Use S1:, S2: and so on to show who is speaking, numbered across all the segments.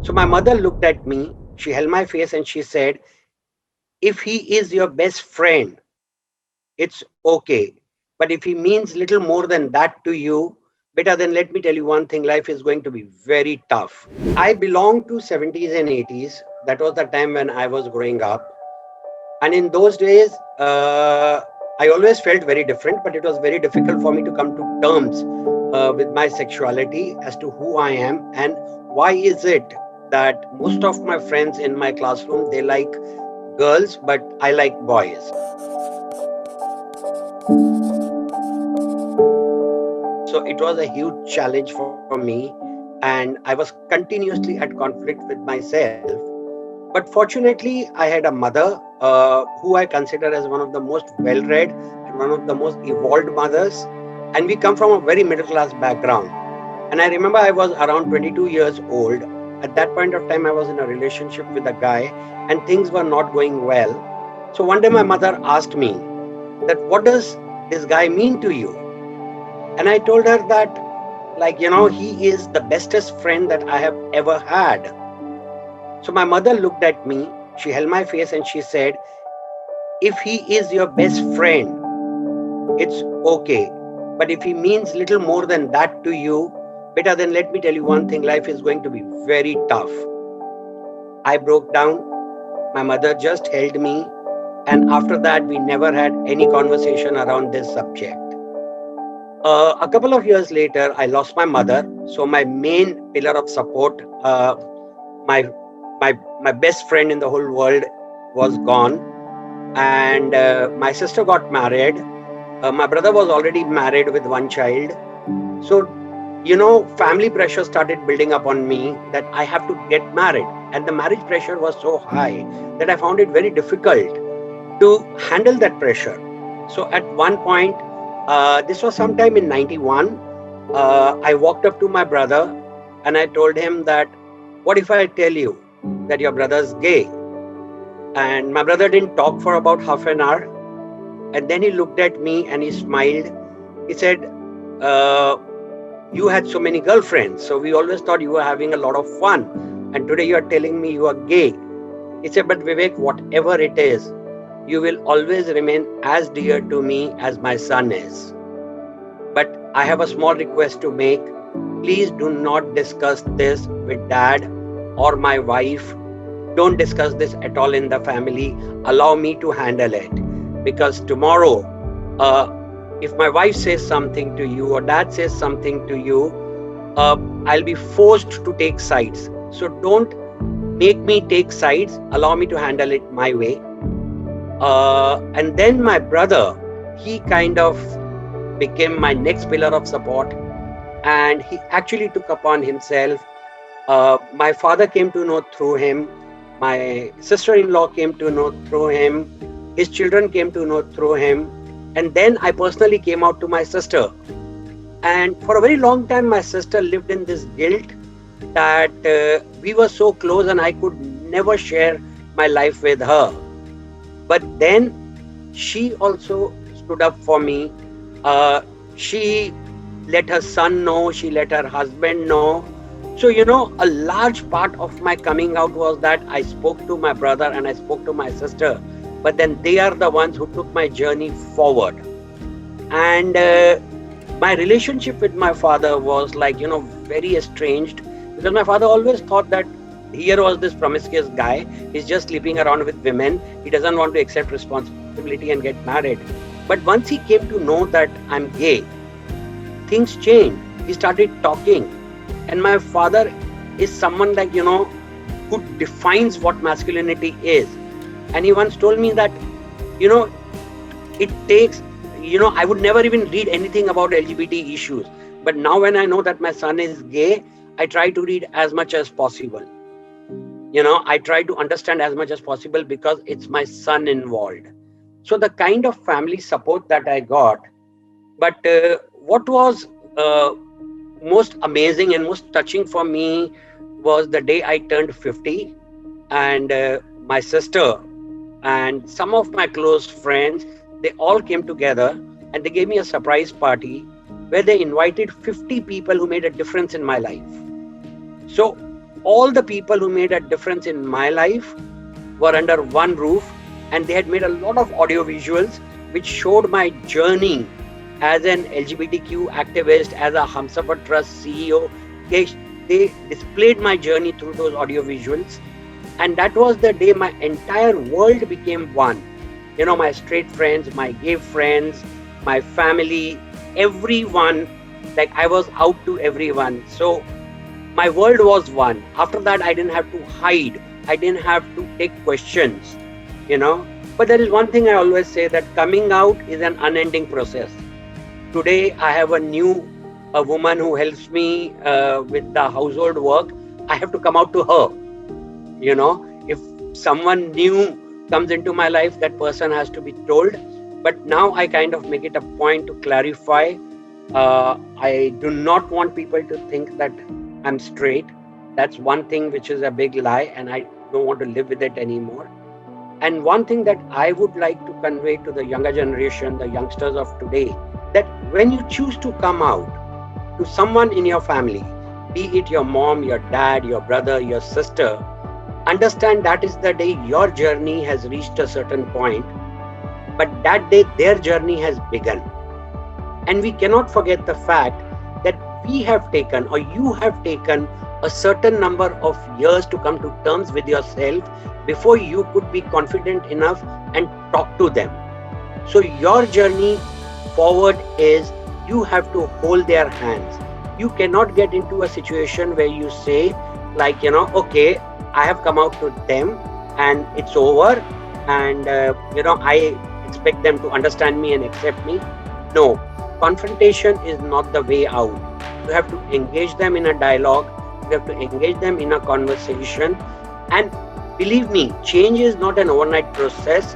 S1: So my mother looked at me, she held my face and she said, if he is your best friend, it's okay. But if he means little more than that to you, better then let me tell you one thing, life is going to be very tough. I belong to 70s and 80s. That was the time when I was growing up. And in those days, I always felt very different, but it was very difficult for me to come to terms with my sexuality as to who I am and why is it that most of my friends in my classroom they like girls, but I like boys. So it was a huge challenge for me, and I was continuously at conflict with myself. But fortunately, I had a mother who I consider as one of the most well read and one of the most evolved mothers. And we come from a very middle class background. And I remember I was around 22 years old. At that point of time, I was in a relationship with a guy, and things were not going well. So one day, my mother asked me that, what does this guy mean to you? And I told her that, he is the bestest friend that I have ever had. So my mother looked at me, she held my face and she said, if he is your best friend, it's okay. But if he means little more than that to you, better then let me tell you one thing, life is going to be very tough. I broke down. My mother just held me. And after that, we never had any conversation around this subject. A couple of years later, I lost my mother. So my main pillar of support, my my best friend in the whole world was gone, and my sister got married. My brother was already married with one child. So family pressure started building up on me that I have to get married, and the marriage pressure was so high that I found it very difficult to handle that pressure. So at one point, this was sometime in 91, I walked up to my brother and I told him that, what if I tell you that your brother's gay? And my brother didn't talk for about half an hour. And then he looked at me and he smiled. He said, uh, you had so many girlfriends, so we always thought you were having a lot of fun. And today you are telling me you are gay. He said, but Vivek, whatever it is, you will always remain as dear to me as my son is. But I have a small request to make. Please do not discuss this with dad or my wife. Don't discuss this at all in the family. Allow me to handle it. Because tomorrow, if my wife says something to you or dad says something to you, I'll be forced to take sides. So don't make me take sides. Allow me to handle it my way. And then my brother, he kind of became my next pillar of support. And he actually took upon himself. My father came to know through him. My sister-in-law came to know through him. His children came to know through him. And then I personally came out to my sister. And for a very long time, my sister lived in this guilt that we were so close and I could never share my life with her. But then she also stood up for me. She let her son know, she let her husband know. So, a large part of my coming out was that I spoke to my brother and I spoke to my sister. But then they are the ones who took my journey forward. And my relationship with my father was very estranged, because my father always thought that here was this promiscuous guy. He's just sleeping around with women. He doesn't want to accept responsibility and get married. But once he came to know that I'm gay, things changed. He started talking. And my father is someone who defines what masculinity is. And he once told me that, it takes, I would never even read anything about LGBT issues. But now when I know that my son is gay, I try to read as much as possible. I try to understand as much as possible because it's my son involved. So the kind of family support that I got. But what was most amazing and most touching for me was the day I turned 50, and my sister and some of my close friends, they all came together and they gave me a surprise party where they invited 50 people who made a difference in my life. So all the people who made a difference in my life were under one roof, and they had made a lot of audio visuals which showed my journey as an LGBTQ activist, as a Humsafar Trust CEO. They displayed my journey through those audio visuals, and that was the day my entire world became one. You know, my straight friends, my gay friends, my family, everyone, like I was out to everyone. So my world was one. After that, I didn't have to hide. I didn't have to take questions, you know. But there is one thing I always say, that coming out is an unending process. Today, I have a woman who helps me with the household work. I have to come out to her. You know, if someone new comes into my life, that person has to be told. But now I kind of make it a point to clarify. I do not want people to think that I'm straight. That's one thing which is a big lie, and I don't want to live with it anymore. And one thing that I would like to convey to the younger generation, the youngsters of today, that when you choose to come out to someone in your family, be it your mom, your dad, your brother, your sister, understand that is the day your journey has reached a certain point, but that day their journey has begun. And we cannot forget the fact that we have taken, or you have taken, a certain number of years to come to terms with yourself before you could be confident enough and talk to them. So your journey forward is, you have to hold their hands. You cannot get into a situation where you say, like, you know, okay, I have come out to them and it's over, and I expect them to understand me and accept me. No, confrontation is not the way out. You have to engage them in a dialogue. You have to engage them in a conversation. And believe me, change is not an overnight process.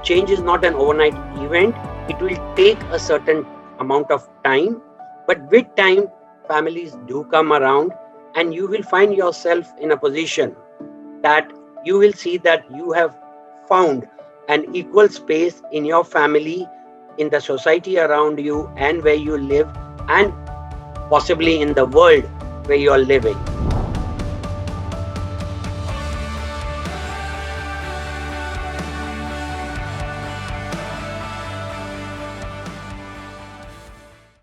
S1: Change is not an overnight event. It will take a certain amount of time. But with time, families do come around, and you will find yourself in a position that you will see that you have found an equal space in your family, in the society around you, and where you live, and possibly in the world where you are living.